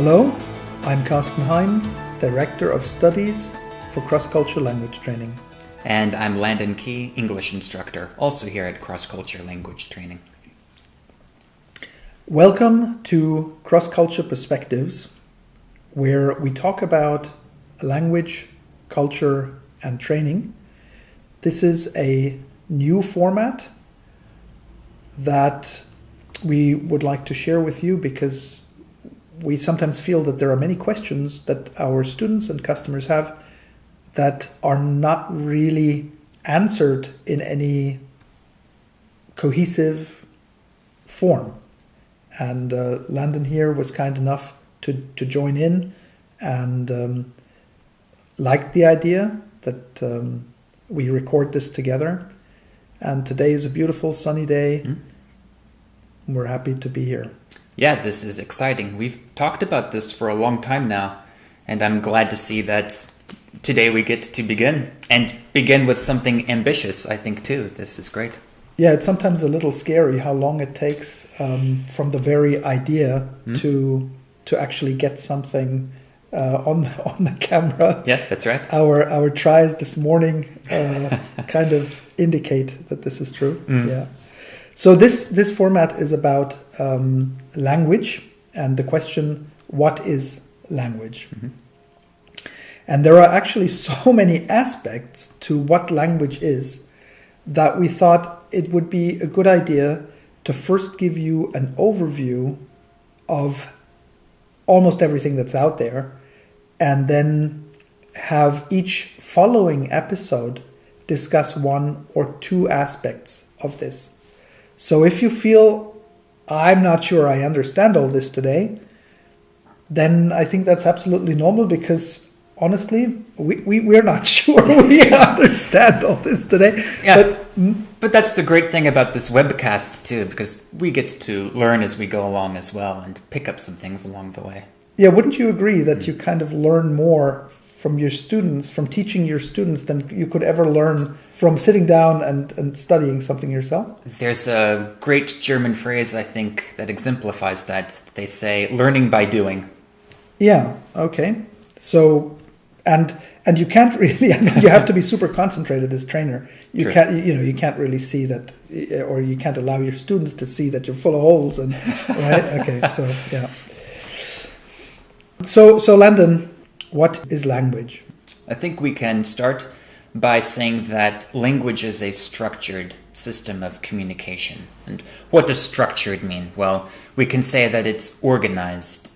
Hello, I'm Karsten Hein, Director of Studies for CrossCulture Language Training. And I'm Landon Key, English instructor, also here at CrossCulture Language Training. Welcome to CrossCulture Perspectives, where we talk about language, culture, and training. This is a new format that we would like to share with you because we sometimes feel that there are many questions that our students and customers have that are not really answered in any cohesive form. And Landon here was kind enough to join in and liked the idea that we record this together. And today is a beautiful sunny day. We're happy to be here. Yeah, this is exciting. We've talked about this for a long time now, and I'm glad to see that today we get to begin with something ambitious, I think, too. This is great. Yeah, it's sometimes a little scary how long it takes from the very idea to actually get something on the camera. Yeah, that's right. Our tries this morning kind of indicate that this is true. Yeah. So this format is about language and the question, what is language? And there are actually so many aspects to what language is that we thought it would be a good idea to first give you an overview of almost everything that's out there, and then have each following episode discuss one or two aspects of this. So if you feel, I'm not sure I understand all this today, then I think that's absolutely normal, because honestly, we're not sure we understand all this today. Yeah, but that's the great thing about this webcast too, because we get to learn as we go along as well and pick up some things along the way. Yeah, wouldn't you agree that you kind of learn more from your students, from teaching your students, than you could ever learn from sitting down and studying something yourself? There's a great German phrase, I think, that exemplifies that. They say, learning by doing. Yeah, okay. So, and you can't really, I mean, you have to be super concentrated as trainer. You can't, you can't really see that, or you can't allow your students to see that you're full of holes, and right? Okay, so yeah. So Landon, what is language? I think we can start by saying that language is a structured system of communication. And what does structured mean? Well, we can say that it's organized.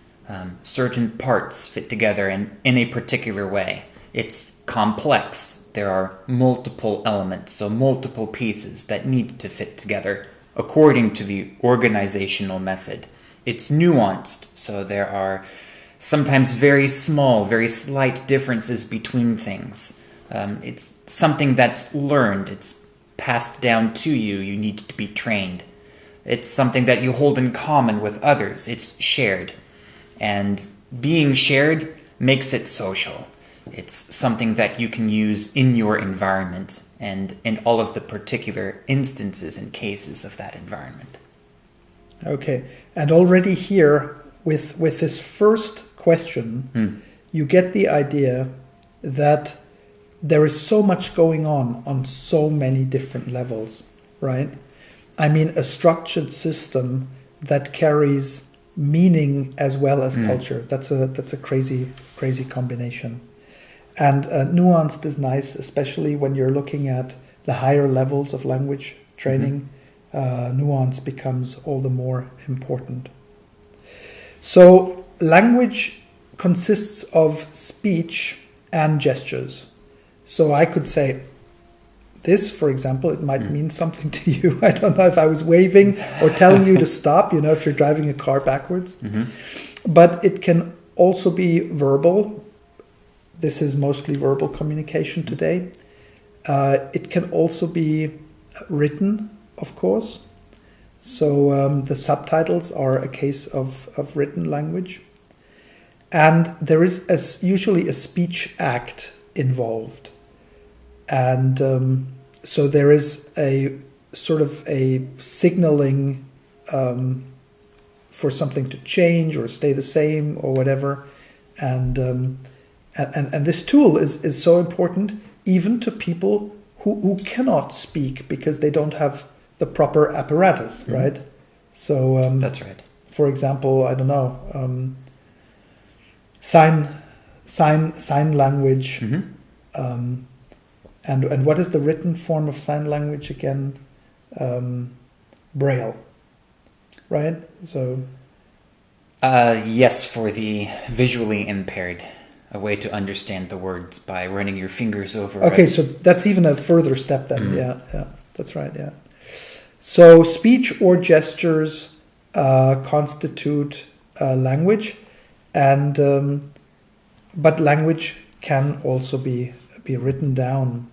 Certain parts fit together in a particular way. It's complex. There are multiple elements, so multiple pieces that need to fit together according to the organizational method. It's nuanced, so there are sometimes very small, very slight differences between things. It's something that's learned. It's passed down to you. You need to be trained. It's something that you hold in common with others. It's shared. And being shared makes it social. It's something that you can use in your environment and in all of the particular instances and cases of that environment. Okay. And already here, with this first question, you get the idea that there is so much going on so many different levels, right? I mean, a structured system that carries meaning as well as culture. That's a crazy combination. And nuanced is nice, especially when you're looking at the higher levels of language training. Nuance becomes all the more important. So language consists of speech and gestures. So I could say this, for example, it might mean something to you. I don't know if I was waving or telling you to stop, if you're driving a car backwards. But it can also be verbal. This is mostly verbal communication today. It can also be written, of course. So the subtitles are a case of written language. And there is usually a speech act involved. And so there is a sort of a signaling for something to change or stay the same or whatever. And this tool is so important even to people who cannot speak because they don't have the proper apparatus, right? So that's right. For example, I don't know, sign language. And what is the written form of sign language again? Braille, right? So yes, for the visually impaired, a way to understand the words by running your fingers over. Okay, so that's even a further step then. Yeah, that's right. Yeah. So speech or gestures constitute language, and but language can also be written down.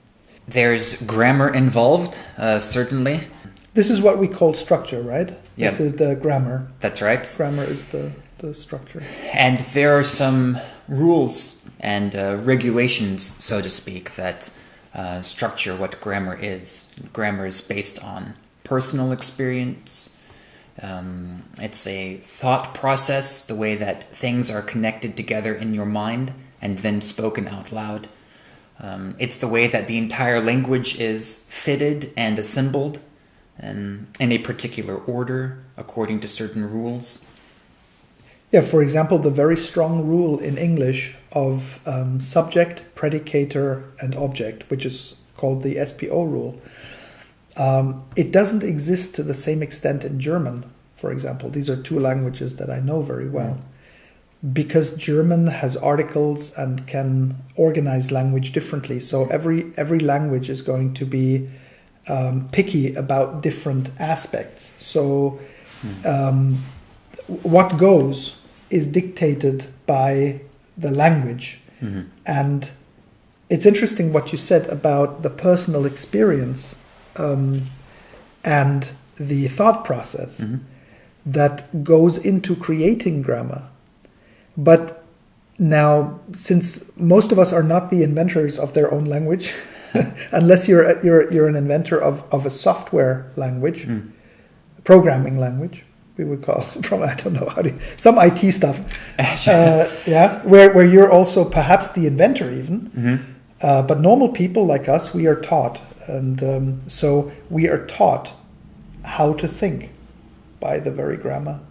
There's grammar involved, certainly. This is what we call structure, right? Yeah. This is the grammar. That's right. Grammar is the structure. And there are some rules and regulations, so to speak, that structure what grammar is. Grammar is based on personal experience. It's a thought process, the way that things are connected together in your mind and then spoken out loud. It's the way that the entire language is fitted and assembled in a particular order according to certain rules. Yeah, for example, the very strong rule in English of subject, predicator, and object, which is called the SPO rule. It doesn't exist to the same extent in German, for example. These are two languages that I know very well. Because German has articles and can organize language differently. So every language is going to be picky about different aspects. So what goes is dictated by the language. And it's interesting what you said about the personal experience and the thought process that goes into creating grammar. But now, since most of us are not the inventors of their own language, unless you're an inventor of a software language, programming language, we would call it, from I don't know how to, some IT stuff, where you're also perhaps the inventor even. But normal people like us, we are taught, and so we are taught how to think by the very grammar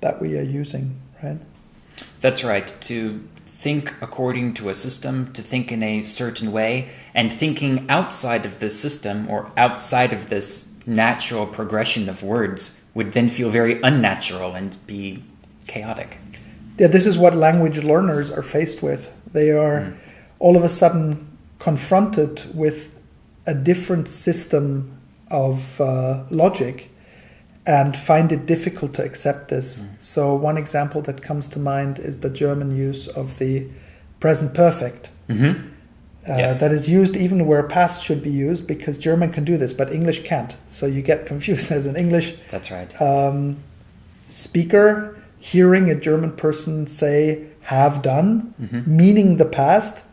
that we are using, right? That's right. To think according to a system, to think in a certain way, and thinking outside of this system or outside of this natural progression of words would then feel very unnatural and be chaotic. Yeah, this is what language learners are faced with. They are all of a sudden confronted with a different system of logic and find it difficult to accept this. So one example that comes to mind is the German use of the present perfect. Yes. That is used even where past should be used, because German can do this, but English can't. So you get confused as an English That's right. Speaker hearing a German person say have done, meaning the past,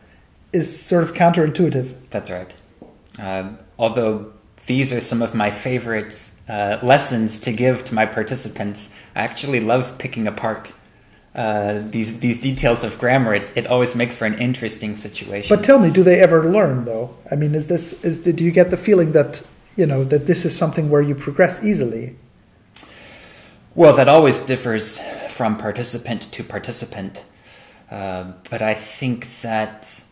is sort of counterintuitive. That's right. Although these are some of my favorite lessons to give to my participants, I actually love picking apart these details of grammar. It always makes for an interesting situation. But tell me, do they ever learn though? I mean, do you get the feeling that that this is something where you progress easily? Well, that always differs from participant to participant. But I think that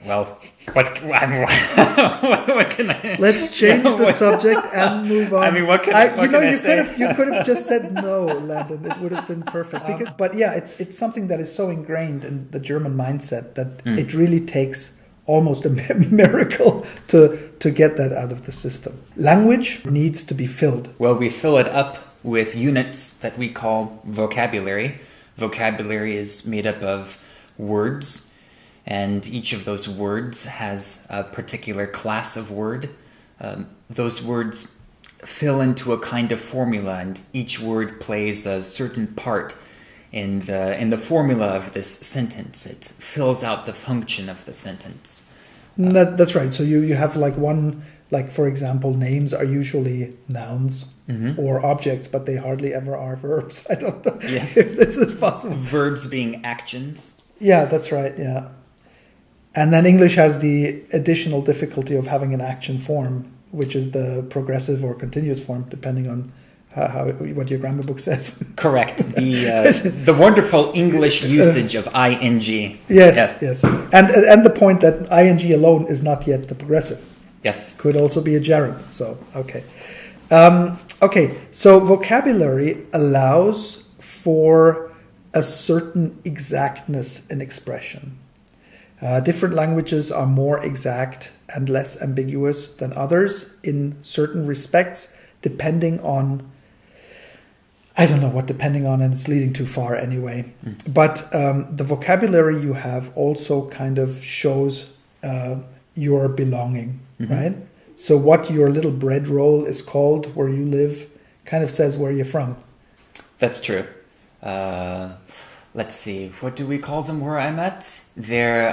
well, what can I? Let's change the subject and move on. I mean, what can I say? You could have just said no, Landon. It would have been perfect. But yeah, it's something that is so ingrained in the German mindset that it really takes almost a miracle to get that out of the system. Language needs to be filled. Well, we fill it up with units that we call vocabulary. Vocabulary is made up of words, and each of those words has a particular class of word. Those words fill into a kind of formula, and each word plays a certain part in the formula of this sentence. It fills out the function of the sentence. That's right. So you have like one Like, for example, names are usually nouns or objects, but they hardly ever are verbs. I don't know Yes. if this is possible. Verbs being actions. Yeah, that's right. Yeah. And then English has the additional difficulty of having an action form, which is the progressive or continuous form, depending on what your grammar book says. Correct. The wonderful English usage of ing. Yes. And the point that ing alone is not yet the progressive. Yes. Could also be a gerund. So, okay. So vocabulary allows for a certain exactness in expression. Different languages are more exact and less ambiguous than others in certain respects, depending on, I don't know what depending on, and it's leading too far anyway. But the vocabulary you have also kind of shows your belonging, right? So what your little bread roll is called where you live kind of says where you're from. That's true. Let's see, what do we call them where I'm at? They're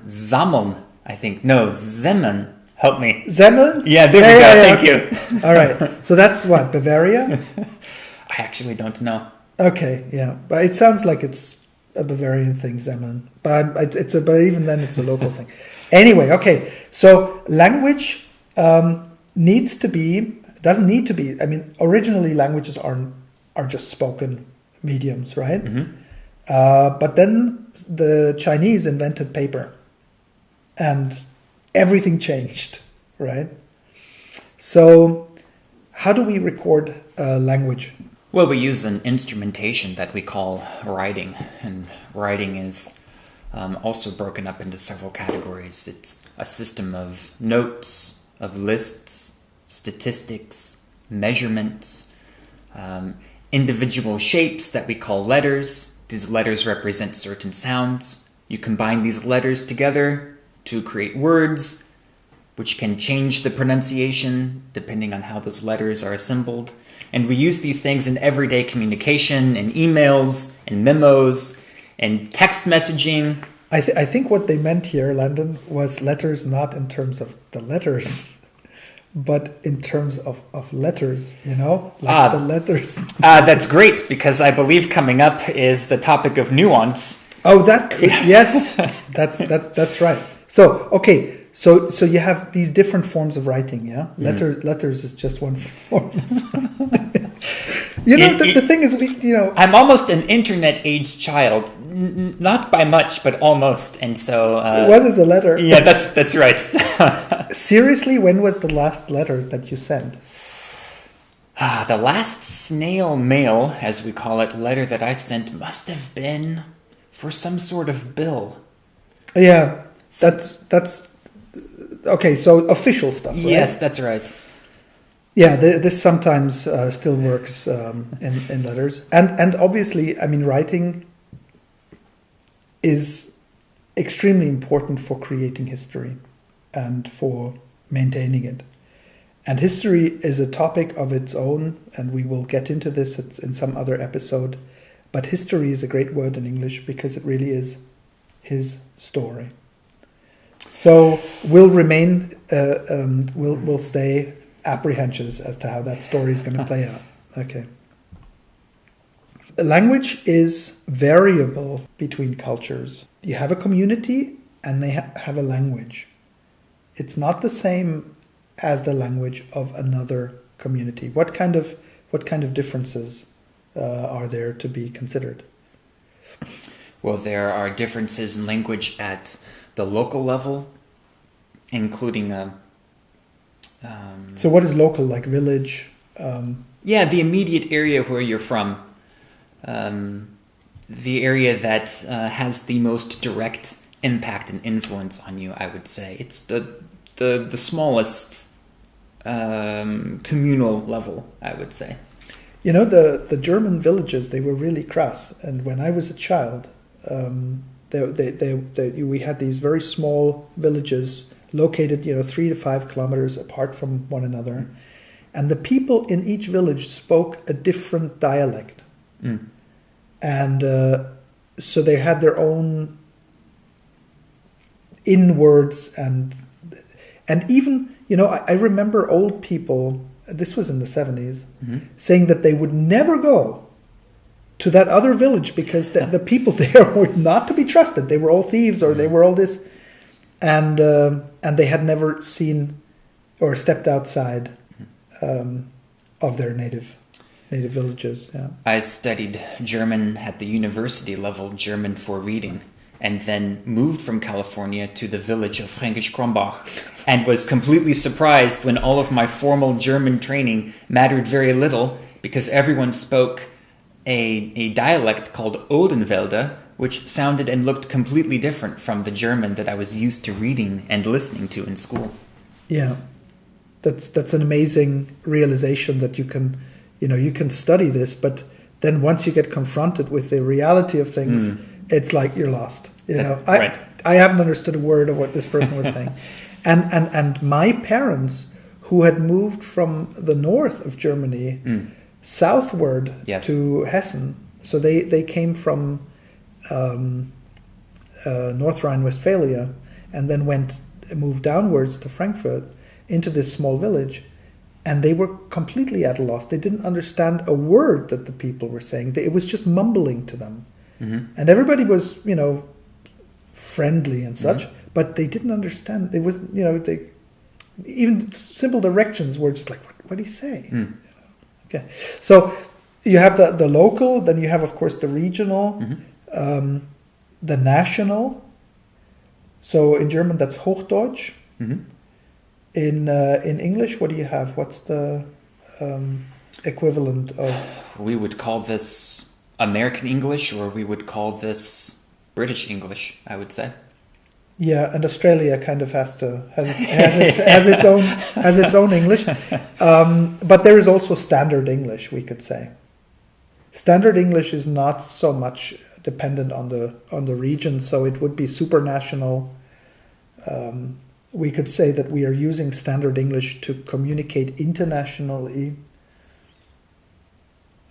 Sammeln, I think. No, Semmeln. Help me. Semmeln? Yeah, there we go. Thank you. All right. So that's what, Bavaria? I actually don't know. Okay, yeah. But it sounds like it's a Bavarian thing, Semmeln. But but even then it's a local thing. Anyway, okay. So language doesn't need to be, I mean, originally languages are just spoken mediums, right? But then the Chinese invented paper and everything changed, right? So how do we record language? Well, we use an instrumentation that we call writing, and writing is also broken up into several categories. It's a system of notes, of lists, statistics, measurements, individual shapes that we call letters. These letters represent certain sounds. You combine these letters together to create words, which can change the pronunciation depending on how those letters are assembled. And we use these things in everyday communication, in emails, in memos, in text messaging. I think what they meant here, Landon, was letters not in terms of the letters, but in terms of letters, you know, like the letters. That's great, because I believe coming up is the topic of nuance. Oh, yes, that's right. So, okay, so you have these different forms of writing, yeah? Letters is just one form. The thing is, I'm almost an internet age child. Not by much, but almost. And so... what is a letter? Yeah, that's right. Seriously, when was the last letter that you sent? The last snail mail, as we call it, letter that I sent must have been for some sort of bill. Yeah, that's okay. So official stuff, right? Yes, that's right. Yeah, this sometimes still works in letters, and obviously, I mean, writing is extremely important for creating history and for maintaining it. And history is a topic of its own, and we will get into this in some other episode. But history is a great word in English because it really is his story. So we'll stay apprehensive as to how that story is going to play out. Okay. Language is variable between cultures. You have a community and they have a language. It's not the same as the language of another community. What kind of differences are there to be considered? Well, there are differences in language at the local level, including so what is local, like village? The immediate area where you're from. The area that has the most direct impact and influence on you, I would say. It's the smallest communal level, I would say. You know, the German villages, they were really crass. And when I was a child, we had these very small villages located, 3 to 5 kilometers apart from one another. And the people in each village spoke a different dialect. And so they had their own inwords, and And even, I remember old people, this was in the 70s, saying that they would never go to that other village because the people there were not to be trusted. They were all thieves or they were all this. And they had never seen or stepped outside of their native villages. Yeah. I studied German at the university level, German for reading, and then moved from California to the village of Fränkisch Krombach, and was completely surprised when all of my formal German training mattered very little because everyone spoke a dialect called Odenwälder, which sounded and looked completely different from the German that I was used to reading and listening to in school. Yeah, that's an amazing realization that you can study this, but then once you get confronted with the reality of things, it's like you're lost. Right. I haven't understood a word of what this person was saying, and my parents, who had moved from the north of Germany southward to Hessen, so they came from North Rhine-Westphalia, and then moved downwards to Frankfurt into this small village, and they were completely at a loss. They didn't understand a word that the people were saying. It was just mumbling to them, and everybody was, friendly and such, but they didn't understand. It was, they even simple directions were just like, what do you say? Okay, so you have the local, then you have, of course, the regional. The national, so in German that's Hochdeutsch. In English, what do you have? What's the equivalent of? We would call this American English, or we would call this British English, I would say. Yeah, and Australia kind of has its own English, but there is also Standard English, we could say. Standard English is not so much dependent on the region, so it would be supranational. We could say that we are using Standard English to communicate internationally.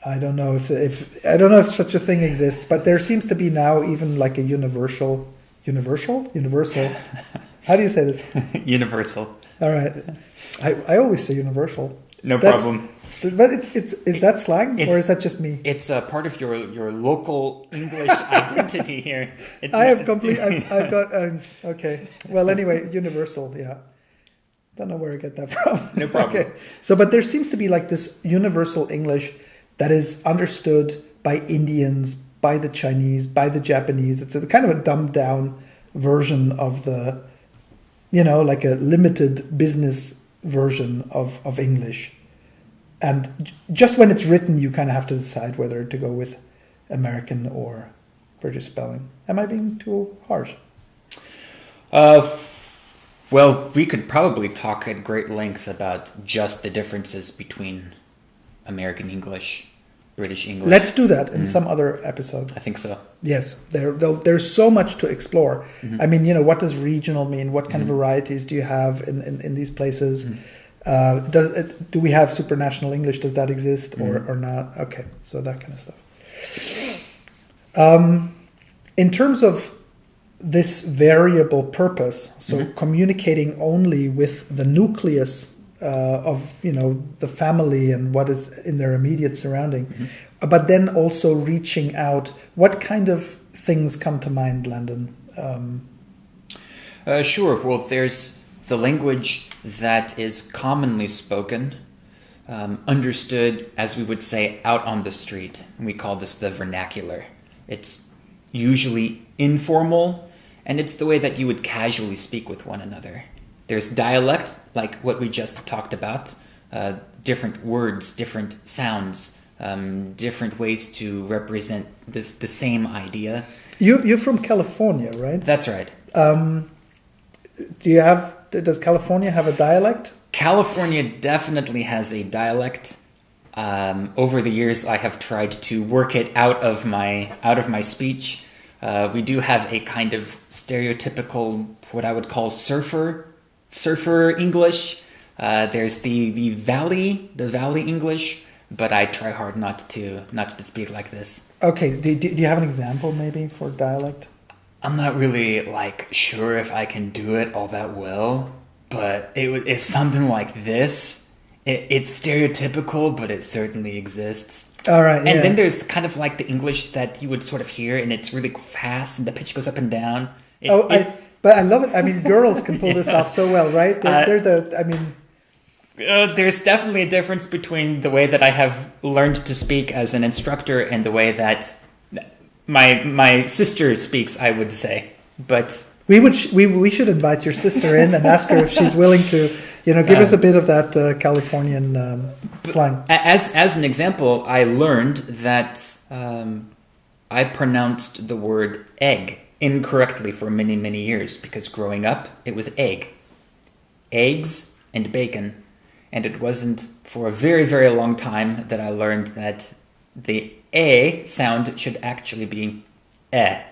I don't know if such a thing exists, but there seems to be now even like a universal. How do you say this? Universal. All right, I always say universal. No problem. But is that slang, or is that just me? It's a part of your local English identity here. I've got okay. Well, anyway, universal. Yeah, don't know where I get that from. No problem. Okay. So, but there seems to be like this universal English that is understood by Indians, by the Chinese, by the Japanese. It's a kind of a dumbed down version of the, like a limited business version of English. And just when it's written, you kind of have to decide whether to go with American or British spelling. Am I being too harsh? Well, we could probably talk at great length about just the differences between American English, British English. Let's do that in some other episode. I think so. Yes, there's so much to explore. I mean, what does regional mean? What kind of varieties do you have in these places? Do we have supranational English? Does that exist or not? Okay, so that kind of stuff. In terms of this variable purpose, so communicating only with the nucleus of the family and what is in their immediate surrounding, but then also reaching out. What kind of things come to mind, Landon? Sure. Well, there's the language that is commonly spoken, understood, as we would say, out on the street. We call this the vernacular. It's usually informal, and it's the way that you would casually speak with one another. There's dialect, like what we just talked about, different words, different sounds, different ways to represent the same idea. You're from California, right? That's right. Does California have a dialect? California definitely has a dialect. Over the years, I have tried to work it out of my speech. We do have a kind of stereotypical, what I would call surfer English. There's the valley English, but I try hard not to speak like this. Okay, do you have an example maybe for dialect? I'm not really sure if I can do it all that well, but it's something like this. It's stereotypical, but it certainly exists. All right. And then there's kind of like the English that you would sort of hear, and it's really fast, and the pitch goes up and down. But I love it. I mean, girls can pull this off so well, right? There's definitely a difference between the way that I have learned to speak as an instructor and the way that my sister speaks, I would say. But we should invite your sister in and ask her if she's willing to, give us a bit of that Californian slang. As an example, I learned that I pronounced the word egg incorrectly for many, many years because growing up, it was egg. Eggs and bacon. And it wasn't for a very, very long time that I learned that the A sound should actually be eh.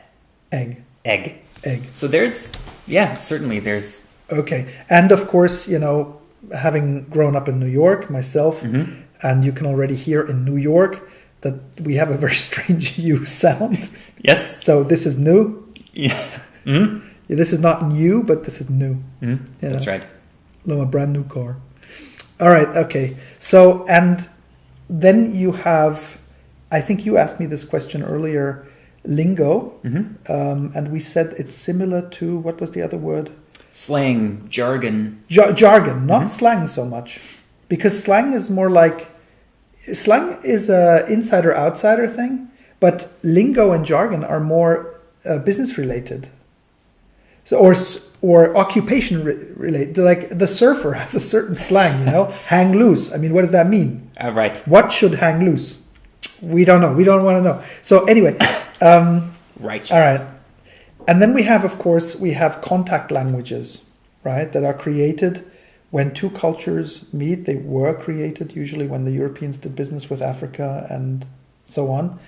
Egg. So certainly there's... Okay. And of course, having grown up in New York myself, and you can already hear in New York that we have a very strange U sound. Yes. So this is new. Yeah. Mm-hmm. Yeah, this is not new, but this is new. Mm-hmm. That's right. A brand new car. All right. Okay. So, and then you have, I think you asked me this question earlier, lingo. Mm-hmm. And we said it's similar to, what was the other word? Slang, jargon. Jargon, not slang so much. Because slang is more like, slang is a insider-outsider thing, but lingo and jargon are more business related. So, or occupation related. Like the surfer has a certain slang, hang loose. I mean, what does that mean? Right. What should hang loose? We don't know. We don't want to know. So anyway. Righteous. All right. And then we have contact languages, right? That are created when two cultures meet. They were created usually when the Europeans did business with Africa and so on.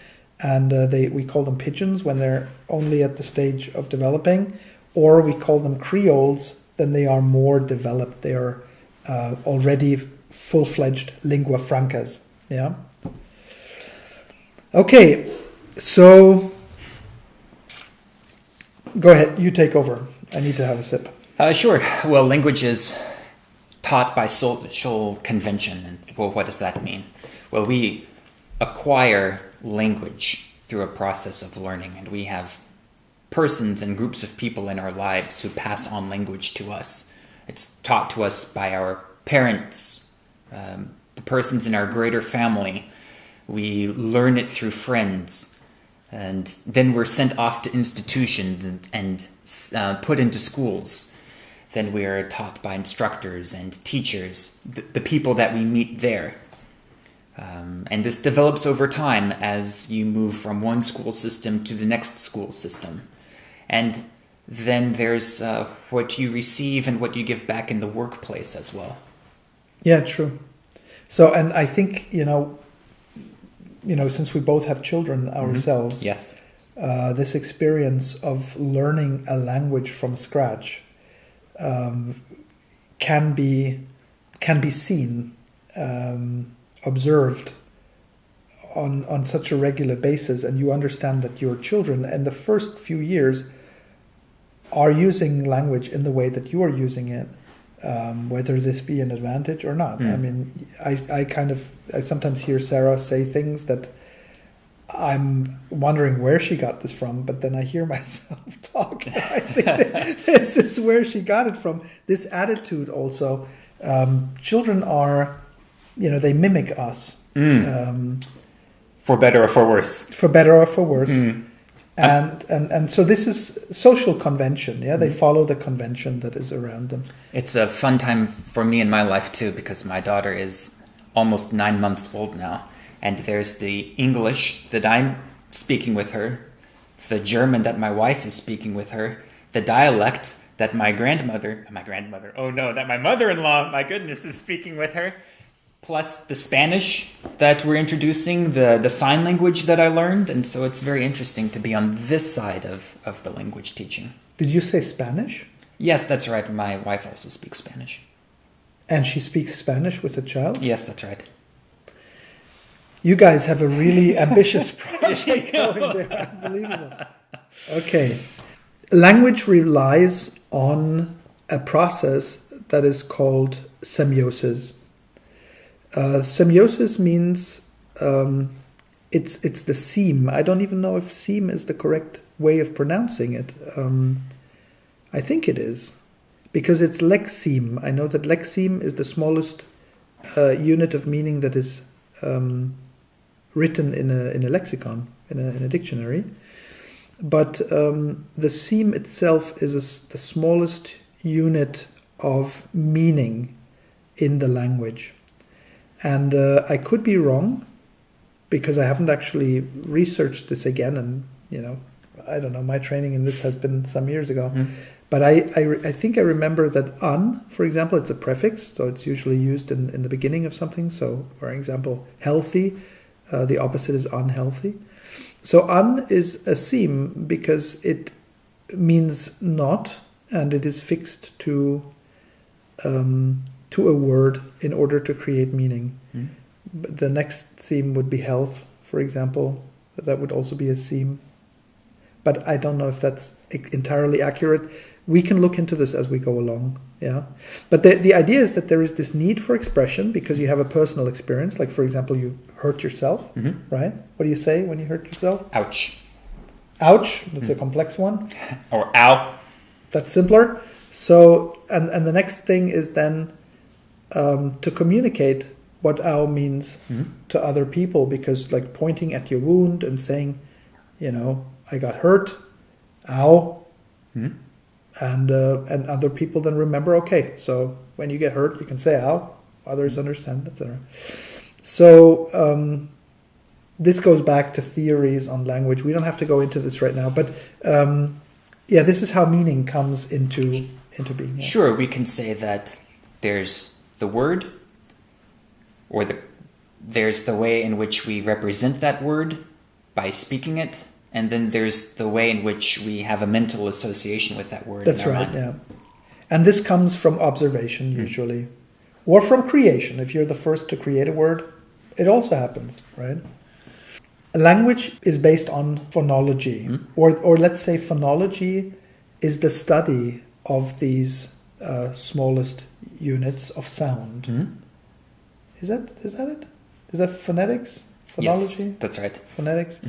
And we call them pidgins when they're only at the stage of developing. Or we call them creoles, then they are more developed. They are already full-fledged lingua francas. Yeah. Okay, so go ahead. You take over. I need to have a sip. Sure. Well, language is taught by social convention. And, well, what does that mean? Well, we acquire language through a process of learning, and we have persons and groups of people in our lives who pass on language to us. It's taught to us by our parents, the persons in our greater family. We learn it through friends, and then we're sent off to institutions and put into schools. Then we are taught by instructors and teachers, the people that we meet there. And this develops over time as you move from one school system to the next school system. And then there's what you receive and what you give back in the workplace as well. Yeah, true. So, and I think, since we both have children ourselves, yes, this experience of learning a language from scratch can be seen, observed on such a regular basis, and you understand that your children in the first few years are using language in the way that you are using it, whether this be an advantage or not. I mean, I sometimes hear Sarah say things that I'm wondering where she got this from, but then I hear myself talk. And I think that this is where she got it from. This attitude also. Children are, they mimic us. For better or for worse. For better or for worse. And so this is social convention. Yeah, they follow the convention that is around them. It's a fun time for me in my life too, because my daughter is almost 9 months old now, and there's the English that I'm speaking with her, the German that my wife is speaking with her, the dialect that my mother-in-law, my goodness, is speaking with her, plus the Spanish that we're introducing, the sign language that I learned. And so it's very interesting to be on this side of the language teaching. Did you say Spanish? Yes, that's right. My wife also speaks Spanish. And she speaks Spanish with a child? Yes, that's right. You guys have a really ambitious project going there. Unbelievable. Okay. Language relies on a process that is called semiosis. Semiosis means it's the seam. I don't even know if seam is the correct way of pronouncing it. I think it is, because it's lexeme. I know that lexeme is the smallest unit of meaning that is written in a lexicon, in a dictionary. But the seam itself is the smallest unit of meaning in the language. And I could be wrong, because I haven't actually researched this again, and I don't know, my training in this has been some years ago. But I think I remember that un, for example, it's a prefix, so it's usually used in the beginning of something. So, for example, healthy, the opposite is unhealthy. So un is a seam because it means not, and it is fixed to a word in order to create meaning. The next seam would be health, for example. That would also be a seam. But I don't know if that's entirely accurate. We can look into this as we go along. Yeah. But the idea is that there is this need for expression because you have a personal experience. Like, for example, you hurt yourself, right? What do you say when you hurt yourself? Ouch. Ouch. That's a complex one. Or ow. That's simpler. So, and the next thing is then to communicate what ow means to other people, because like pointing at your wound and saying, I got hurt, ow, and other people then remember, okay, so when you get hurt, you can say ow, others understand, etc. So this goes back to theories on language. We don't have to go into this right now, but this is how meaning comes into being. Yeah. Sure, we can say that there's the word, or there's the way in which we represent that word by speaking it, and then there's the way in which we have a mental association with that word. That's right, yeah. And this comes from observation usually, or from creation. If you're the first to create a word, it also happens, right? A language is based on phonology, or let's say phonology is the study of these smallest units of sound. Is that it? Is that phonetics? Phonology? Yes, that's right. Phonetics?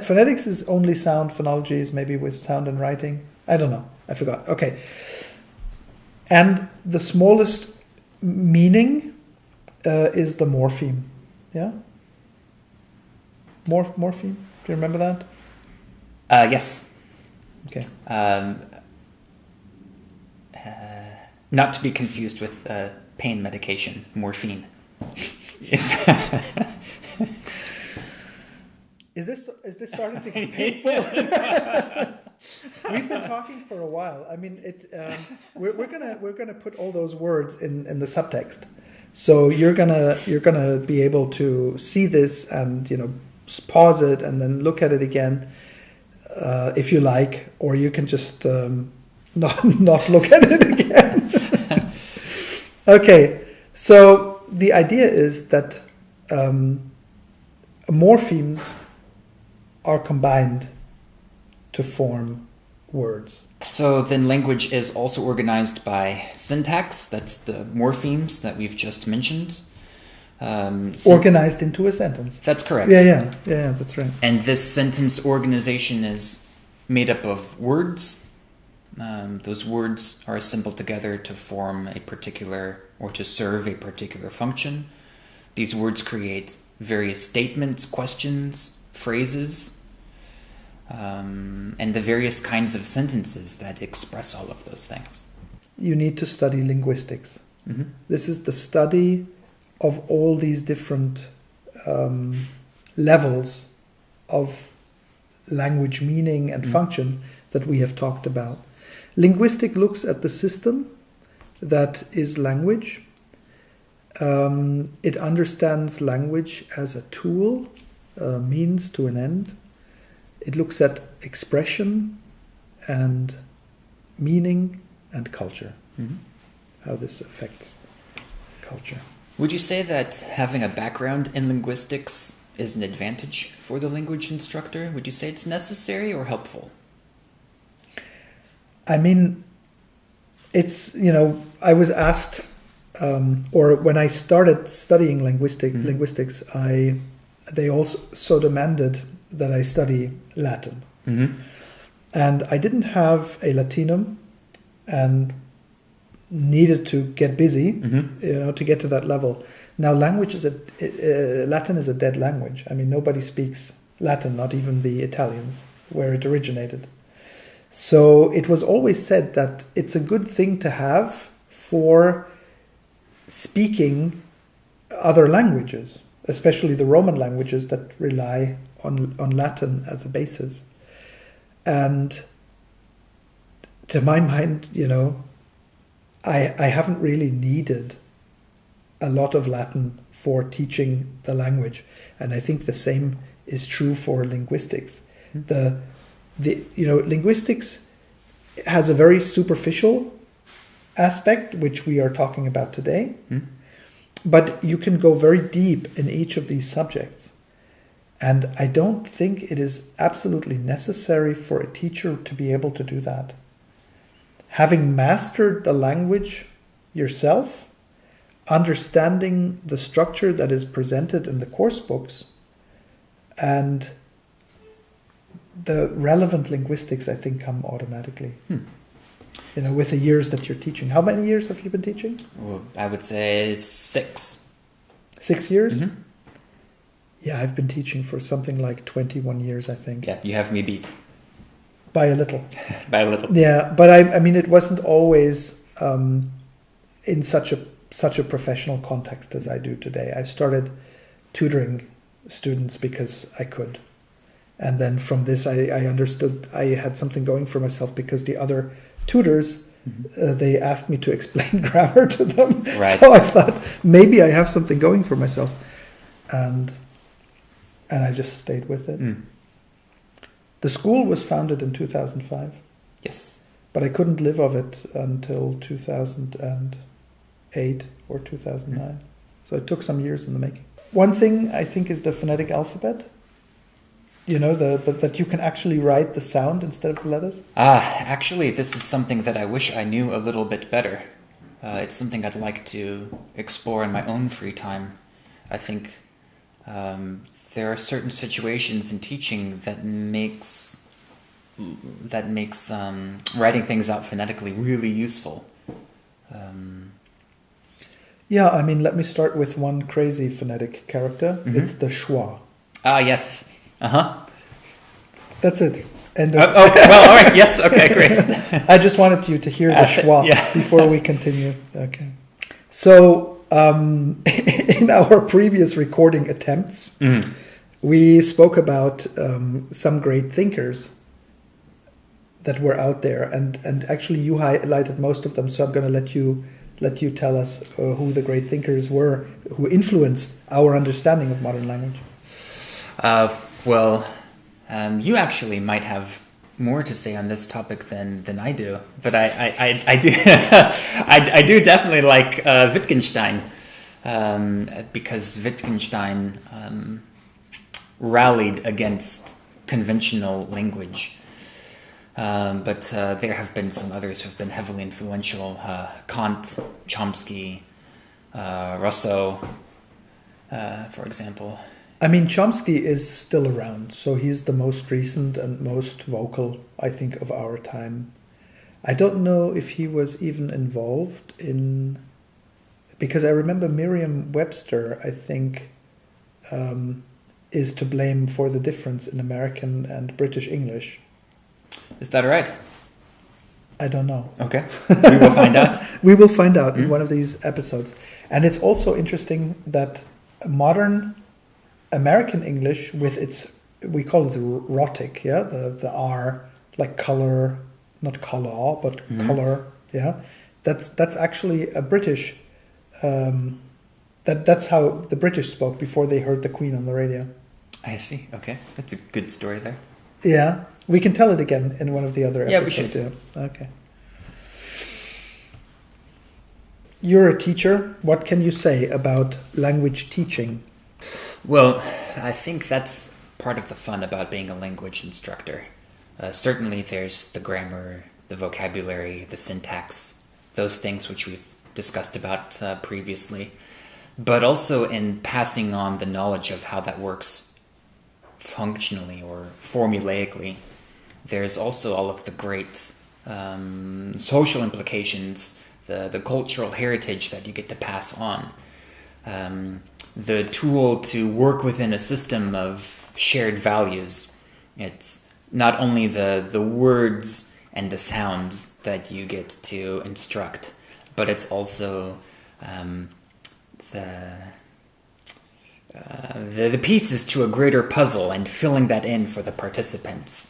Phonetics is only sound. Phonology is maybe with sound and writing. I don't know. I forgot. Okay. And the smallest meaning is the morpheme. Yeah? Morpheme? Do you remember that? Yes. Okay. Not to be confused with pain medication, morphine. Is this starting to get painful? We've been talking for a while. I mean, we're gonna put all those words in the subtext, so you're gonna be able to see this and pause it and then look at it again if you like, or you can just not look at it again. Okay, so the idea is that morphemes are combined to form words. So then language is also organized by syntax. That's the morphemes that we've just mentioned. Organized into a sentence. That's correct. Yeah, that's right. And this sentence organization is made up of words. Those words are assembled together to form a particular, or to serve a particular function. These words create various statements, questions, phrases, and the various kinds of sentences that express all of those things. You need to study linguistics. This is the study of all these different levels of language meaning and function that we have talked about. Linguistic looks at the system that is language. It understands language as a tool, means to an end. It looks at expression and meaning and culture, how this affects culture. Would you say that having a background in linguistics is an advantage for the language instructor? Would you say it's necessary or helpful? I mean, it's, I was asked, or when I started studying linguistics, they also demanded that I study Latin. And I didn't have a Latinum and needed to get busy, to get to that level. Now, Latin is a dead language. I mean, nobody speaks Latin, not even the Italians, where it originated. So it was always said that it's a good thing to have for speaking other languages, especially the Roman languages that rely on Latin as a basis. And to my mind, I haven't really needed a lot of Latin for teaching the language. And I think the same is true for linguistics. Linguistics has a very superficial aspect, which we are talking about today. But you can go very deep in each of these subjects. And I don't think it is absolutely necessary for a teacher to be able to do that. Having mastered the language yourself, understanding the structure that is presented in the course books, and the relevant linguistics, I think, come automatically. With the years that you're teaching. How many years have you been teaching? Well, I would say 6. 6 years? Yeah, I've been teaching for something like 21 years, I think. Yeah, you have me beat. By a little. By a little. Yeah, but I mean, it wasn't always in such a professional context as I do today. I started tutoring students because I could. And then from this, I understood I had something going for myself because the other tutors, they asked me to explain grammar to them. Right. So I thought, maybe I have something going for myself. And I just stayed with it. The school was founded in 2005. Yes. But I couldn't live of it until 2008 or 2009. So it took some years in the making. One thing I think is the phonetic alphabet. That you can actually write the sound instead of the letters. Actually, this is something that I wish I knew a little bit better. It's something I'd like to explore in my own free time. I think there are certain situations in teaching that makes writing things out phonetically really useful. Yeah, I mean, let me start with one crazy phonetic character. It's the schwa. Yes. That's it. End of. Well, all right. Yes. Okay. Great. I just wanted you to hear the schwa before we continue. Okay. So, in our previous recording attempts, we spoke about some great thinkers that were out there, and actually you highlighted most of them. So I'm going to let you tell us who the great thinkers were who influenced our understanding of modern language. You actually might have more to say on this topic than I do, but I do I do definitely like Wittgenstein, because Wittgenstein rallied against conventional language, but there have been some others who have been heavily influential: Kant, Chomsky, Rousseau, for example. I mean, Chomsky is still around, so he's the most recent and most vocal, I think, of our time. I don't know if he was even involved in... Because I remember Merriam-Webster, I think, is to blame for the difference in American and British English. Is that right? I don't know. Okay, we will find out. We will find out in one of these episodes. And it's also interesting that modern American English, with its, we call it rhotic, the R, like color, not color, but color, that's actually a British, that's how the British spoke before they heard the Queen on the radio. I see. Okay, that's a good story there. Yeah, we can tell it again in one of the other episodes. Yeah, we should. Yeah. Okay. You're a teacher. What can you say about language teaching? Well, I think that's part of the fun about being a language instructor. Certainly there's the grammar, the vocabulary, the syntax, those things which we've discussed about previously, but also in passing on the knowledge of how that works functionally or formulaically. There's also all of the great social implications, the cultural heritage that you get to pass on. The tool to work within a system of shared values. It's not only the words and the sounds that you get to instruct, but it's also the pieces to a greater puzzle and filling that in for the participants.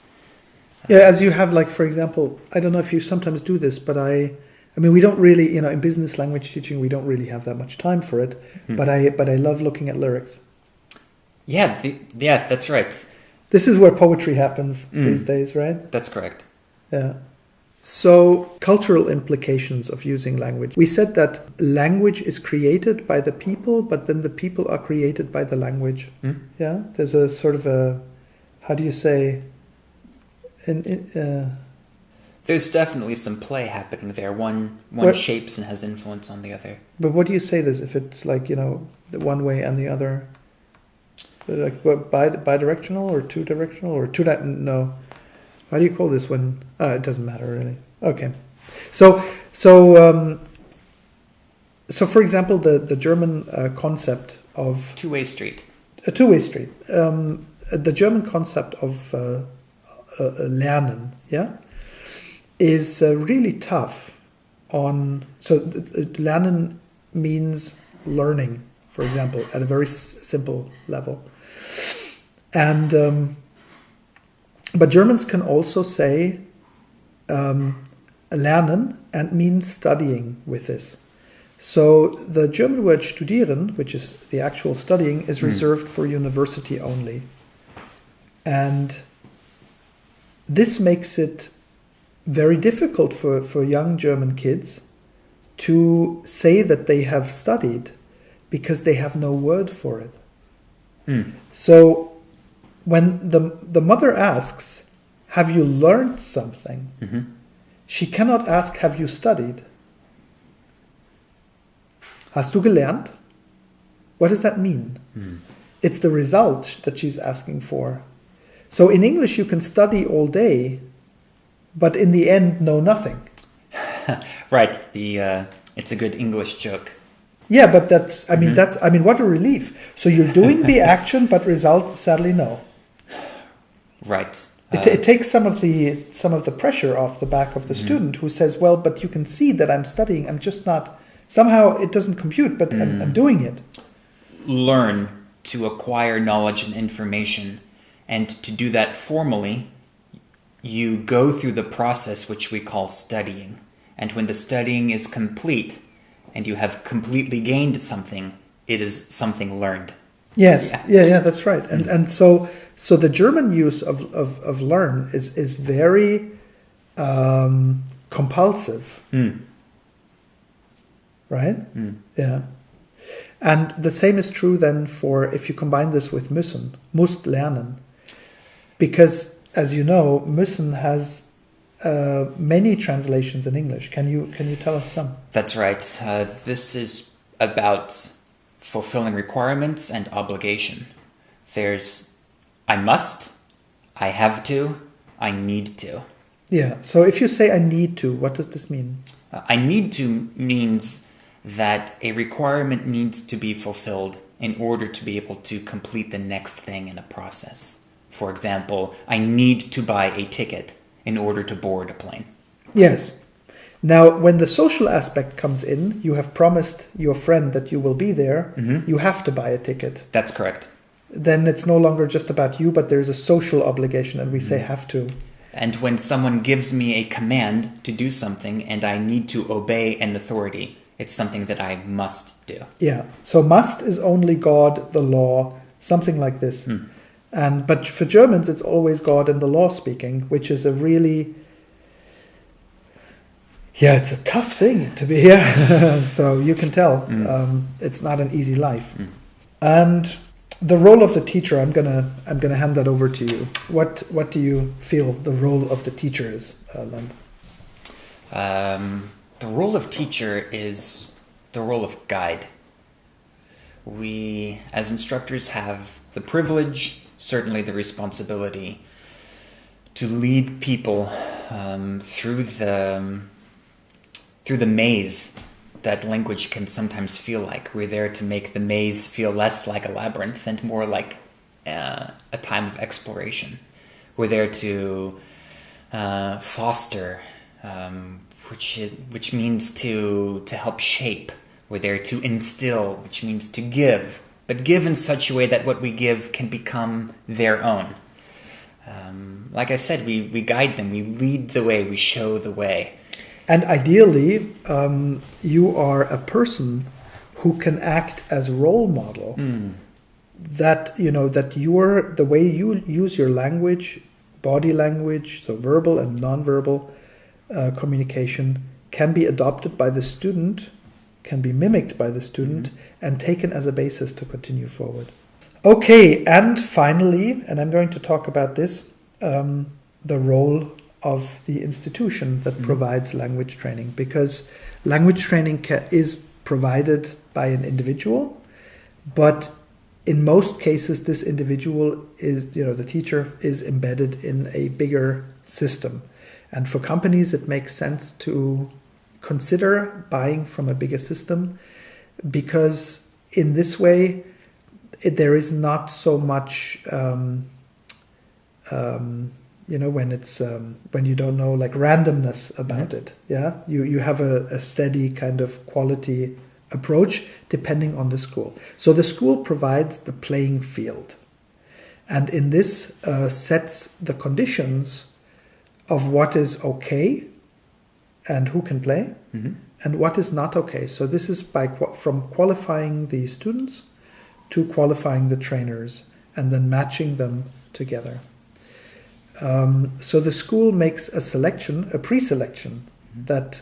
Yeah, as you have, like, for example, I don't know if you sometimes do this, but I mean, we don't really, in business language teaching, we don't really have that much time for it. But I love looking at lyrics. Yeah, that's right. This is where poetry happens these days, right? That's correct. Yeah. So, cultural implications of using language. We said that language is created by the people, but then the people are created by the language. Yeah. There's a sort of a, how do you say? There's definitely some play happening there. One shapes and has influence on the other. But what do you say this if it's like, the one way and the other? Like what, bidirectional or two directional or no? How do you call this when? It doesn't matter really. Okay, so for example, the German concept of two-way street. A two-way street. The German concept of lernen, yeah, is really tough. So lernen means learning, for example, at a very simple level. And but Germans can also say lernen and means studying with this. So the German word studieren, which is the actual studying, is reserved for university only. And this makes it very difficult for young German kids to say that they have studied because they have no word for it. So when the mother asks, have you learned something? She cannot ask, have you studied? Hast du gelernt? What does that mean? It's the result that she's asking for. So in English you can study all day, but in the end know nothing. Right. It's a good English joke. Yeah, but that's what a relief. So you're doing the action, but result, sadly, no. Right. It takes some of the pressure off the back of the student who says, well, but you can see that I'm studying. I'm just not, somehow it doesn't compute, but I'm doing it. Learn to acquire knowledge and information. And to do that formally, you go through the process which we call studying. And when the studying is complete, and you have completely gained something, it is something learned. Yes, yeah, that's right. And so the German use of learn is very compulsive, right? Yeah. And the same is true then for if you combine this with müssen, musst lernen, because as you know, müssen has many translations in English. Can you tell us some? That's right. This is about fulfilling requirements and obligation. There's I must, I have to, I need to. Yeah. So if you say I need to, what does this mean? I need to means that a requirement needs to be fulfilled in order to be able to complete the next thing in a process. For example, I need to buy a ticket in order to board a plane. Yes. Now, when the social aspect comes in, you have promised your friend that you will be there. You have to buy a ticket. That's correct. Then it's no longer just about you, but there's a social obligation, and we say have to. And when someone gives me a command to do something and I need to obey an authority, it's something that I must do. Yeah. So must is only God, the law, something like this. But for Germans, it's always God and the law speaking, which is a really, it's a tough thing to be here. So you can tell it's not an easy life. And the role of the teacher, I'm gonna hand that over to you. What do you feel the role of the teacher is, Lend? the role of teacher is the role of guide. We, as instructors, have the privilege, certainly the responsibility, to lead people through the maze that language can sometimes feel like. We're there to make the maze feel less like a labyrinth and more like a time of exploration. We're there to foster, which means to help shape. We're there to instill, which means to give, but give in such a way that what we give can become their own. Like I said, we guide them, we lead the way, we show the way. And ideally, you are a person who can act as role model. That the way you use your language, body language, so verbal and non-verbal communication, can be adopted by the student, can be mimicked by the student, and taken as a basis to continue forward. Okay, and finally, and I'm going to talk about this, the role of the institution that provides language training, because language training is provided by an individual, but in most cases this individual is, the teacher is embedded in a bigger system. And for companies it makes sense to consider buying from a bigger system, because in this way there is not so much when you don't know, like, randomness about it. You have a steady kind of quality approach depending on the school. So the school provides the playing field, and in this sets the conditions of what is okay and who can play, and what is not okay. So this is from qualifying the students to qualifying the trainers and then matching them together. So the school makes a pre-selection that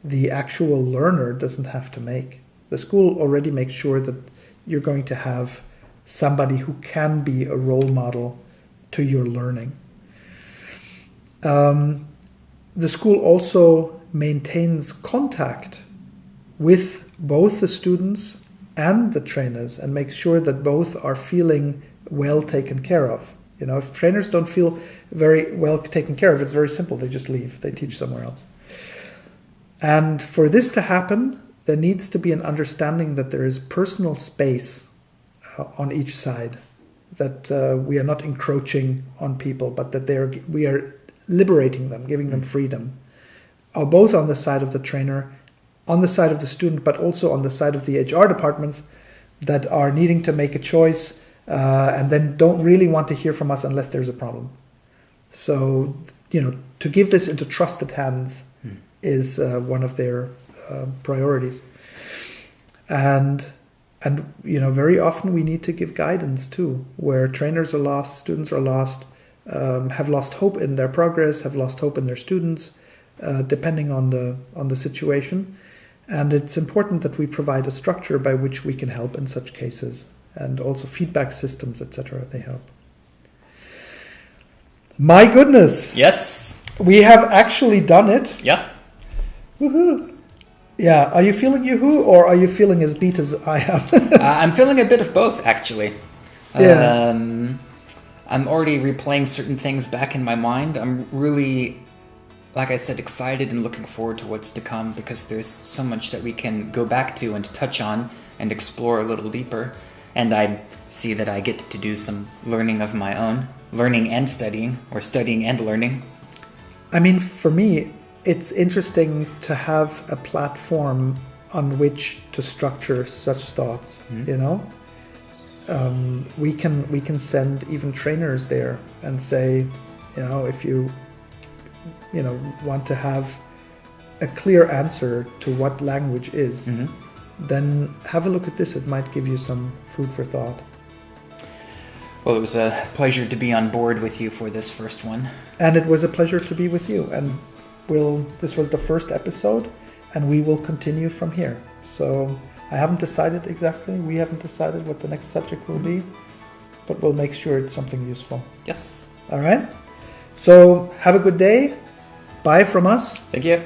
the actual learner doesn't have to make. The school already makes sure that you're going to have somebody who can be a role model to your learning. The school also maintains contact with both the students and the trainers and makes sure that both are feeling well taken care of. If trainers don't feel very well taken care of, it's very simple. They just leave. They teach somewhere else. And for this to happen, there needs to be an understanding that there is personal space on each side, that we are not encroaching on people, but that we are liberating them, giving them freedom, both on the side of the trainer, on the side of the student, but also on the side of the HR departments that are needing to make a choice and then don't really want to hear from us unless there's a problem. So, to give this into trusted hands is one of their priorities. And very often we need to give guidance too, where trainers are lost, students are lost, have lost hope in their progress, have lost hope in their students, depending on the situation. And it's important that we provide a structure by which we can help in such cases, and also feedback systems, etc. They help. My goodness! Yes, we have actually done it. Yeah. Woohoo! Yeah. Are you feeling yoo-hoo, or are you feeling as beat as I am? I'm feeling a bit of both, actually. Yeah. I'm already replaying certain things back in my mind. I'm really, like I said, excited and looking forward to what's to come, because there's so much that we can go back to and touch on and explore a little deeper. And I see that I get to do some learning of my own, learning and studying, or studying and learning. I mean, for me, it's interesting to have a platform on which to structure such thoughts. We can send even trainers there and say, if you want to have a clear answer to what language is, then have a look at this. It might give you some food for thought. Well, it was a pleasure to be on board with you for this first one. And it was a pleasure to be with you. And this was the first episode, and we will continue from here. So I haven't decided exactly. We haven't decided what the next subject will be, but we'll make sure it's something useful. Yes. All right. So have a good day. Bye from us. Thank you.